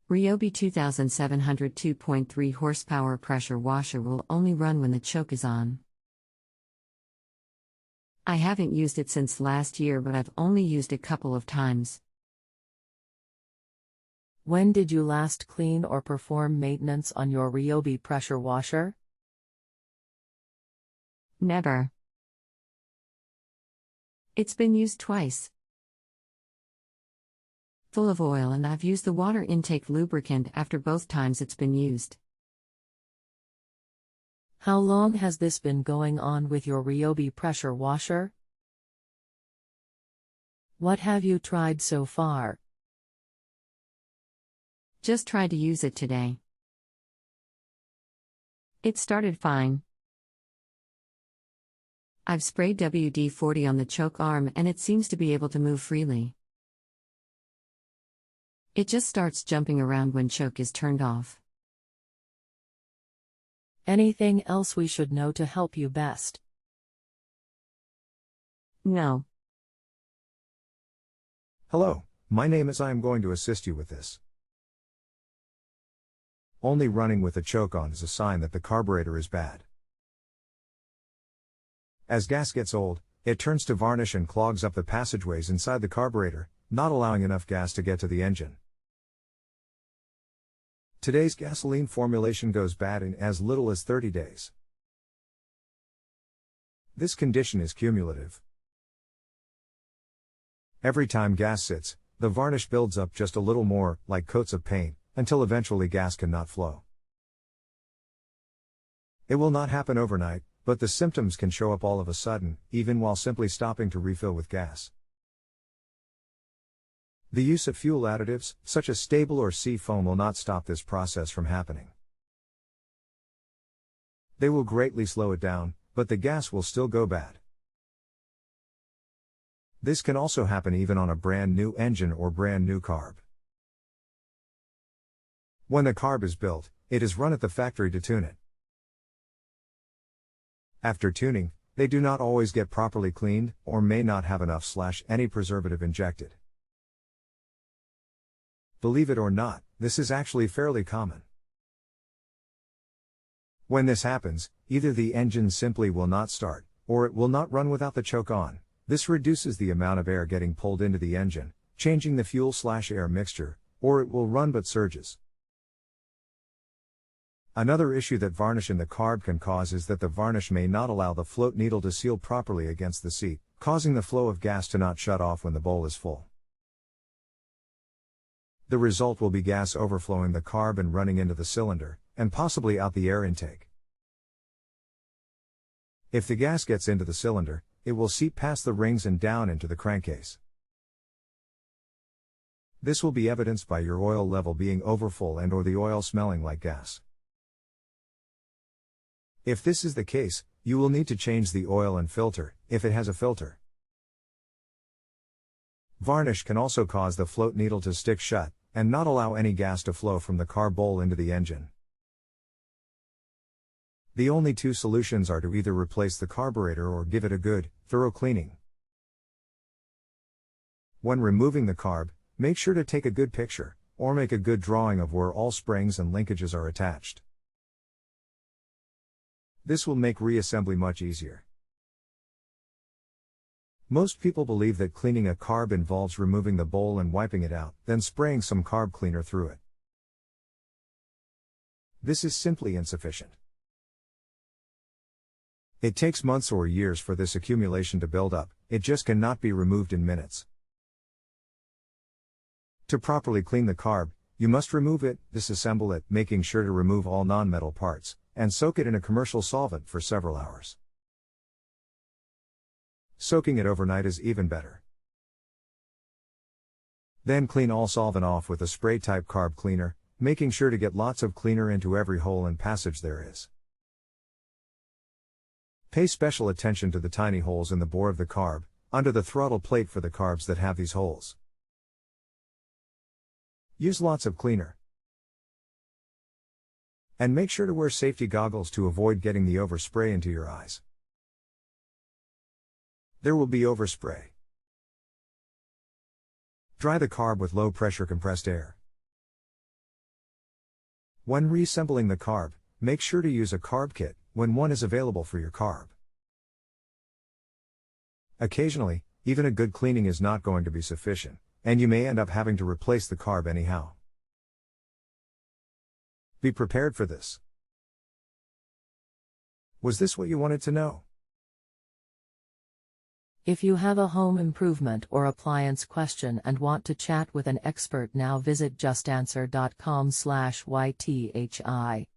Ryobi 2702.3 horsepower pressure washer will only run when the choke is on. I haven't used it since last year, but I've only used it a couple of times. When did you last clean or perform maintenance on your Ryobi pressure washer? Never. It's been used twice. Full of oil, and I've used the water intake lubricant after both times it's been used. How long has this been going on with your Ryobi pressure washer? What have you tried so far? Just tried to use it today. It started fine. I've sprayed WD-40 on the choke arm and it seems to be able to move freely. It just starts jumping around when choke is turned off. Anything else we should know to help you best? No. Hello, my name is. I am going to assist you with this. Only running with a choke on is a sign that the carburetor is bad. As gas gets old, it turns to varnish and clogs up the passageways inside the carburetor, not allowing enough gas to get to the engine. Today's gasoline formulation goes bad in as little as 30 days. This condition is cumulative. Every time gas sits, the varnish builds up just a little more, like coats of paint, until eventually gas cannot flow. It will not happen overnight, but the symptoms can show up all of a sudden, even while simply stopping to refill with gas. The use of fuel additives, such as stable or sea foam, will not stop this process from happening. They will greatly slow it down, but the gas will still go bad. This can also happen even on a brand new engine or brand new carb. When the carb is built, it is run at the factory to tune it. After tuning, they do not always get properly cleaned, or may not have enough/any preservative injected. Believe it or not, this is actually fairly common. When this happens, either the engine simply will not start, or it will not run without the choke on. This reduces the amount of air getting pulled into the engine, changing the fuel/air mixture, or it will run but surges. Another issue that varnish in the carb can cause is that the varnish may not allow the float needle to seal properly against the seat, causing the flow of gas to not shut off when the bowl is full. The result will be gas overflowing the carb and running into the cylinder, and possibly out the air intake. If the gas gets into the cylinder, it will seep past the rings and down into the crankcase. This will be evidenced by your oil level being overfull and/or the oil smelling like gas. If this is the case, you will need to change the oil and filter, if it has a filter. Varnish can also cause the float needle to stick shut, and not allow any gas to flow from the carb bowl into the engine. The only two solutions are to either replace the carburetor or give it a good, thorough cleaning. When removing the carb, make sure to take a good picture, or make a good drawing of where all springs and linkages are attached. This will make reassembly much easier. Most people believe that cleaning a carb involves removing the bowl and wiping it out, then spraying some carb cleaner through it. This is simply insufficient. It takes months or years for this accumulation to build up, it just cannot be removed in minutes. To properly clean the carb, you must remove it, disassemble it, making sure to remove all non-metal parts, and soak it in a commercial solvent for several hours. Soaking it overnight is even better. Then clean all solvent off with a spray-type carb cleaner, making sure to get lots of cleaner into every hole and passage there is. Pay special attention to the tiny holes in the bore of the carb, under the throttle plate for the carbs that have these holes. Use lots of cleaner. And make sure to wear safety goggles to avoid getting the overspray into your eyes. There will be overspray. Dry the carb with low-pressure compressed air. When reassembling the carb, make sure to use a carb kit when one is available for your carb. Occasionally, even a good cleaning is not going to be sufficient, and you may end up having to replace the carb anyhow. Be prepared for this. Was this what you wanted to know? If you have a home improvement or appliance question and want to chat with an expert now, visit justanswer.com/YTHI.